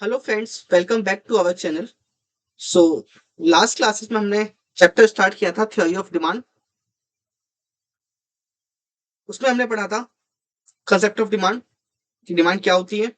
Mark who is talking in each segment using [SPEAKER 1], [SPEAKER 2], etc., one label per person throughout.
[SPEAKER 1] Hello friends, welcome back to our channel. So last classes में हमने chapter start किया था थ्योरी ऑफ डिमांड। उसमें हमने पढ़ा था कंसेप्ट ऑफ डिमांड कि डिमांड क्या होती है,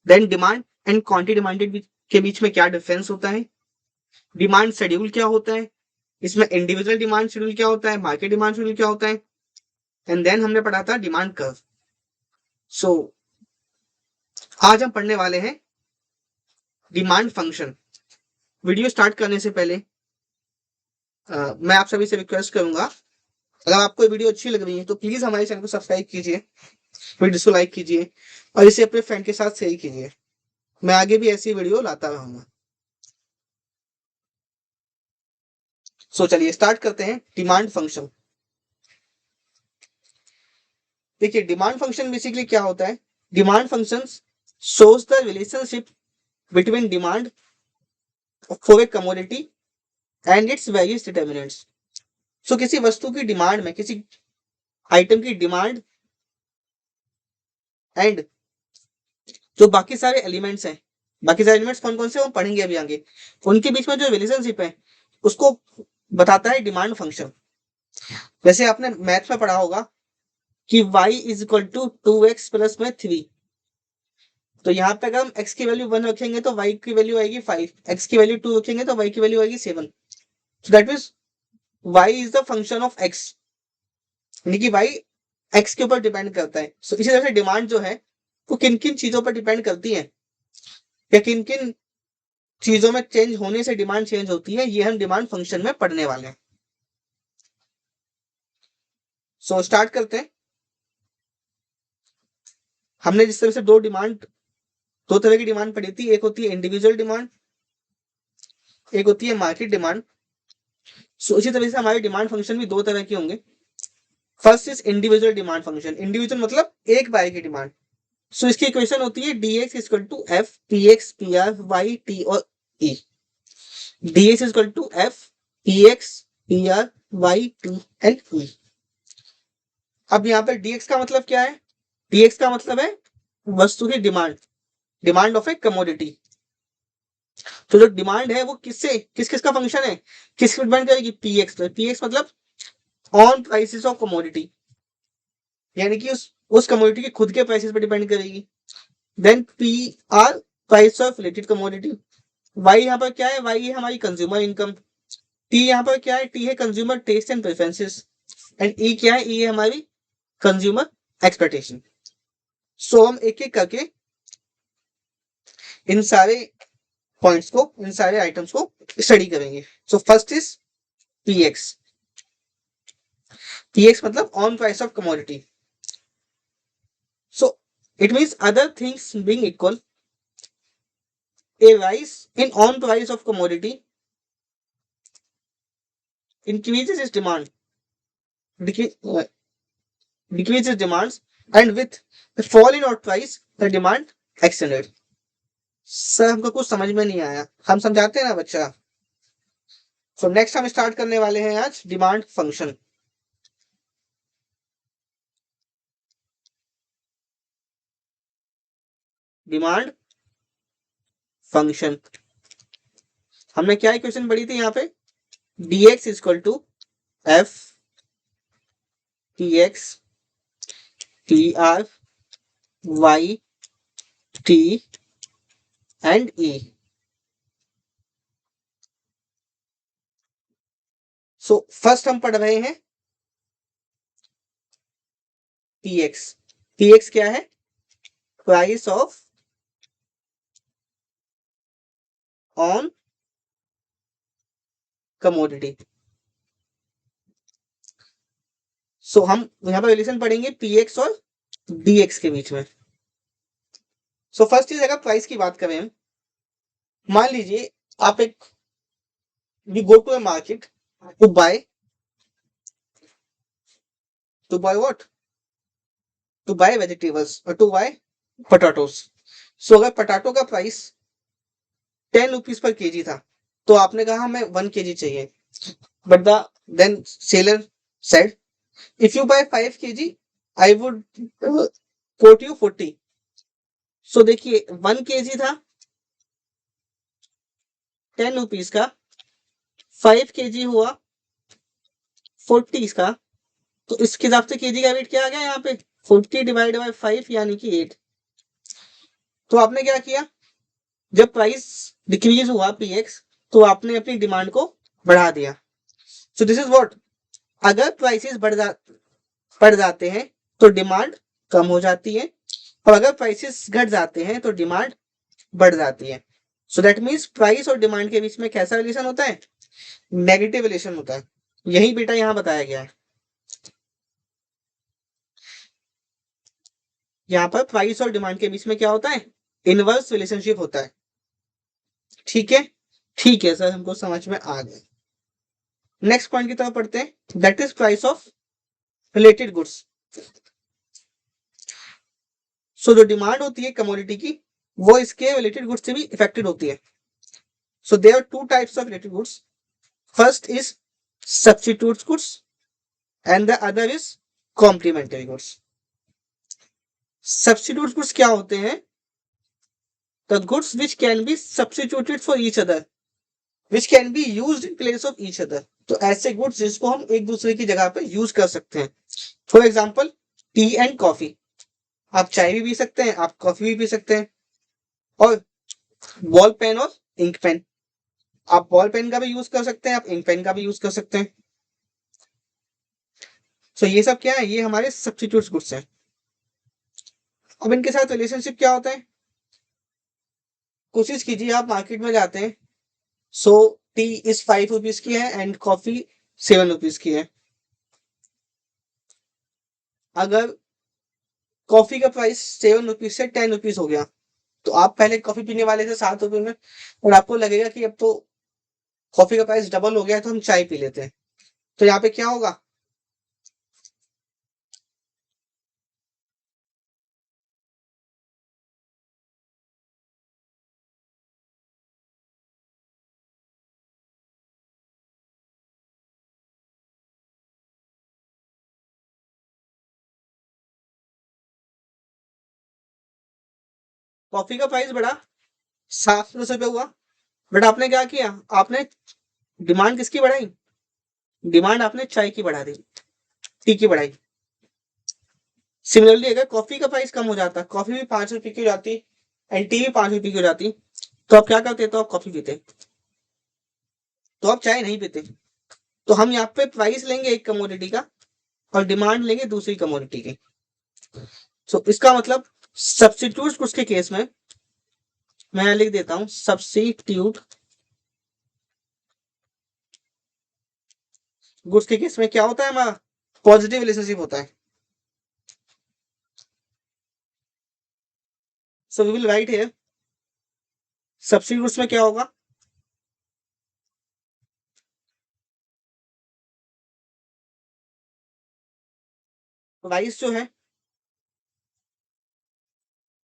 [SPEAKER 1] then demand and quantity demanded के बीच में क्या डिफरेंस होता है, डिमांड शेड्यूल क्या होता है, इसमें इंडिविजुअल डिमांड शेड्यूल क्या होता है, मार्केट डिमांड शेड्यूल क्या होता है, एंड देन हमने पढ़ा था डिमांड कर्व। सो आज हम पढ़ने वाले हैं डिमांड फंक्शन। वीडियो स्टार्ट करने से पहले मैं आप सभी से रिक्वेस्ट करूंगा, अगर आपको ये वीडियो अच्छी लग रही है तो प्लीज हमारे चैनल को सब्सक्राइब कीजिए, वीडियो को लाइक कीजिए और इसे अपने फ्रेंड के साथ शेयर कीजिए। मैं आगे भी ऐसी वीडियो लाता रहूंगा। सो चलिए स्टार्ट करते हैं डिमांड फंक्शन। देखिए डिमांड फंक्शन बेसिकली क्या होता है। Demand function shows the relationship between demand for a commodity and its various determinants. So किसी वस्तु की डिमांड में, किसी आइटम की डिमांड एंड जो बाकी सारे एलिमेंट्स हैं, बाकी सारे एलिमेंट्स कौन कौन से वो पढ़ेंगे अभी आगे, उनके बीच में जो रिलेशनशिप है उसको बताता है डिमांड फंक्शन। वैसे आपने मैथ में पढ़ा होगा कि y is equal to 2x plus में 3। तो यहाँ पे अगर हम x की वैल्यू 1 रखेंगे तो y की वैल्यू आएगी 5, x की वैल्यू 2 रखेंगे तो y की वैल्यू आएगी 7। सो that means y is the function of x, यानी कि y x के ऊपर डिपेंड करता है। सो इसी तरह से डिमांड जो है वो किन किन चीजों पर डिपेंड करती है या किन किन चीजों में चेंज होने से डिमांड चेंज होती है, ये हम डिमांड फंक्शन में पढ़ने वाले हैं। सो स्टार्ट करते हैं। हमने जिस तरह से दो तरह की डिमांड पढ़ी थी, एक होती है इंडिविजुअल डिमांड, एक होती है मार्केट डिमांड। सो इसी तरह से हमारे डिमांड फंक्शन भी दो तरह के होंगे। First is individual demand function. Individual मतलब एक बार की डिमांड। सो इसकी इक्वेशन होती है dx equal to F P X P R Y T और E. dx equal to F P X P R Y T and E. अब यहाँ पर dx का मतलब क्या है। dx का मतलब है वस्तु की demand, demand of A commodity. तो जो डिमांड है वो किससे किस किस का फंक्शन है, किस पर डिपेंड करेगी, px पर। px मतलब ऑन प्राइसेस ऑफ कमोडिटी, यानी कि उस कमोडिटी के खुद के प्राइसेस पर डिपेंड करेगी। Then p r price of related commodity. Y यहाँ पर क्या है, वाई है हमारी कंज्यूमर इनकम। टी यहाँ पर क्या है, टी है consumer taste and preferences. And E क्या है, ई है हमारी कंज्यूमर एक्सपेक्टेशन। सो हम एक एक करके इन सारे पॉइंट्स को, इन सारे आइटम्स को स्टडी करेंगे। So first is PX. PX मतलब on price of commodity. So it means other things being equal, a rise in on price of commodity increases its demand, decreases demands, and with the fall in oil price the demand accelerates. Sir हमको कुछ समझ में नहीं आया, हम समझाते हैं ना बच्चा। सो नेक्स्ट हम स्टार्ट करने वाले हैं आज डिमांड फंक्शन। डिमांड फंक्शन हमने क्या इक्वेशन पढ़ी थी यहाँ पे, dx equal to f t x t r Y T and e. So first हम पढ़ रहे हैं px। px क्या है, price of on commodity. So हम यहां पर रिलेशन पढ़ेंगे px और dx के बीच में। सो फर्स्ट चीज अगर प्राइस की बात करें, मान लीजिए आप एक we go to a market to buy what, to buy vegetables और टू बाय पोटैटोस। सो अगर पोटैटो का प्राइस 10 रुपीज पर केजी था तो आपने कहा हमें 1 केजी चाहिए, but then seller said if you buy 5 KG I would quote you 40। So देखिए 1 केजी था ₹10 का, 5 kg हुआ 40 का, तो इसके हिसाब से केजी का वेट क्या आ गया यहाँ पे 40 डिवाइड बाई 5 यानी कि 8। तो आपने क्या किया, जब प्राइस डिक्रीज हुआ पीएक्स, तो आपने अपनी डिमांड को बढ़ा दिया। सो दिस इज व्हाट, अगर प्राइसेस बढ़ जाते हैं तो डिमांड कम हो जाती है, और अगर प्राइसेस घट जाते हैं तो डिमांड बढ़ जाती है। सो दैट मीन्स प्राइस और डिमांड के बीच में कैसा रिलेशन होता है, नेगेटिव रिलेशन होता है। यही बेटा यहाँ बताया गया है। यहाँ पर प्राइस और डिमांड के बीच में क्या होता है, इनवर्स रिलेशनशिप होता है। ठीक है, ठीक है सर, हमको समझ में आ गया। नेक्स्ट पॉइंट की तरफ पढ़ते हैं, that is price of related goods. So जो डिमांड होती है कमोडिटी की, वो इसके रिलेटेड गुड्स से भी इफेक्टेड होती है। So there are two types of related goods, first is substitute goods and the other is complementary goods. Substitute goods क्या होते हैं, the goods which can be substituted for each other, which can be used in place of each other. तो ऐसे goods जिसको हम एक दूसरे की जगह पे यूज कर सकते हैं। For example T and coffee, आप चाय भी पी सकते हैं, आप कॉफी भी पी सकते हैं। और बॉल पेन और इंक पेन, आप बॉल पेन का भी यूज कर सकते हैं, आप इंक पेन का भी यूज कर सकते हैं। सो ये सब क्या है, ये हमारे सब्स्टिट्यूट गुड्स हैं। अब इनके साथ रिलेशनशिप क्या होता है, कोशिश कीजिए आप मार्केट में जाते हैं, सो टी इज ₹5 की है एंड कॉफी ₹7 की है। अगर कॉफी का प्राइस ₹7 से ₹10 हो गया, तो आप पहले कॉफी पीने वाले थे ₹7 में, और आपको लगेगा कि अब तो कॉफी का प्राइस डबल हो गया है, तो हम चाय पी लेते हैं। तो यहाँ पे क्या होगा, कॉफी का प्राइस बढ़ा, ₹7 हुआ, बट आपने क्या किया, आपने डिमांड किसकी बढ़ाई, डिमांड आपने चाय की बढ़ा दी, टी की बढ़ाई। सिमिलरली अगर कॉफी का प्राइस कम हो जाता, कॉफी भी ₹5 की हो जाती एंड टी भी ₹5 की हो जाती, तो आप क्या करते, तो आप कॉफी पीते, तो आप चाय नहीं पीते। तो हम यहाँ पे प्राइस लेंगे एक कमोडिटी का और डिमांड लेंगे दूसरी कमोडिटी की। सो इसका मतलब सब्स्टिट्यूट गुड्स के केस में मैं लिख देता हूं, सब्स्टिट्यूट गुड्स के केस में क्या होता है, हमारा पॉजिटिव रिलेशनशिप होता है। So we will write here, substitute goods में क्या होगा, प्राइस जो है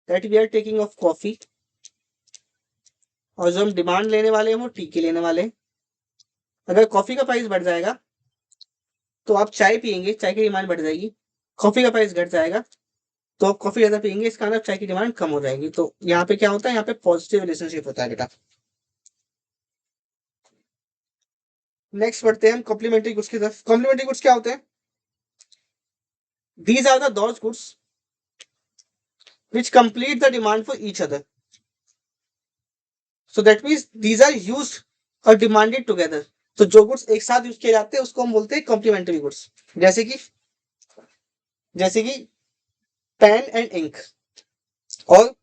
[SPEAKER 1] that we are taking of coffee, और जो हम डिमांड लेने वाले हैं वो टी की लेने वाले हैं। अगर कॉफी का प्राइस बढ़ जाएगा तो आप चाय पियेंगे, चाय की डिमांड बढ़ जाएगी। कॉफी का प्राइस घट जाएगा तो आप कॉफी ज्यादा पियेंगे, इसका मतलब चाय की डिमांड कम हो जाएगी। तो यहाँ पे क्या होता है, यहाँ पे पॉजिटिव रिलेशनशिप होता है बेटा। नेक्स्ट बढ़ते हैं हम कॉम्प्लीमेंट्री गुड्स की तरफ। कॉम्प्लीमेंट्री गुड्स क्या होते हैं, these are the those goods which complete the demand for each other. So that means these are used or demanded together. तो जो गुड्स एक साथ यूज किए जाते हैं उसको हम बोलते हैं कॉम्प्लीमेंट्री गुड्स। जैसे कि पेन एंड इंक और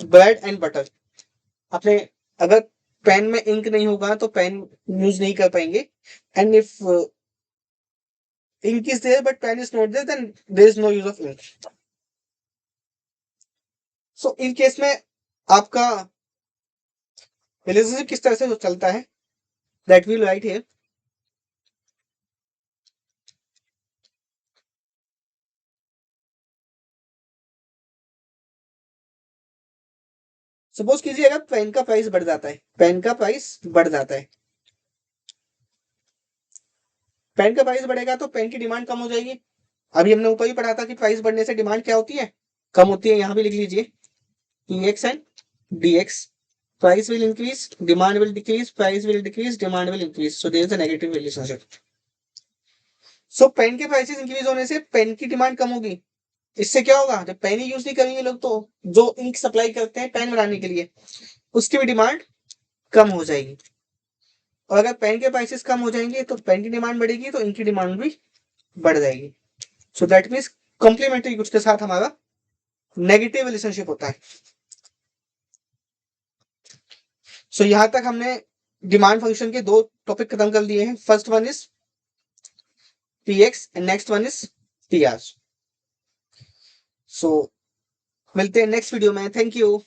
[SPEAKER 1] ब्रेड एंड बटर। आपने अगर पेन में इंक नहीं होगा तो पेन यूज नहीं कर पाएंगे, and if ink is there but pen is not there then there is no use of ink. So in case में आपका रिलेशनशिप किस तरह से चलता है, that will write here. Suppose कीजिए अगर पेन का प्राइस बढ़ जाता है, पेन का प्राइस बढ़ जाता है, पेन का प्राइस बढ़ेगा तो पेन की डिमांड कम हो जाएगी। अभी हमने ऊपर ही पढ़ा था कि प्राइस बढ़ने से डिमांड क्या होती है, कम होती है। यहां भी लिख लीजिए P x and D x. price will increase, demand will decrease, price will decrease, demand will increase. So there is a negative relationship. So pen के प्राइसेस इंक्रीज होने से पेन की डिमांड कम होगी. इससे क्या होगा, जब पेन ही यूज नहीं करेंगे लोग तो जो इंक सप्लाई करते हैं पेन बनाने के लिए उसकी भी डिमांड कम हो जाएगी. और अगर पेन के प्राइसेस कम हो जाएंगे तो पेन की डिमांड बढ़ेगी तो इंक की डिमांड भी बढ़ जाएगी. So that means complementary goods के साथ हमारा नेगेटिव रिलेशनशिप होता है. सो यहां तक हमने डिमांड फंक्शन के दो टॉपिक खत्म कर दिए हैं. First one is PX and next one is PR. So मिलते हैं नेक्स्ट वीडियो में. Thank you.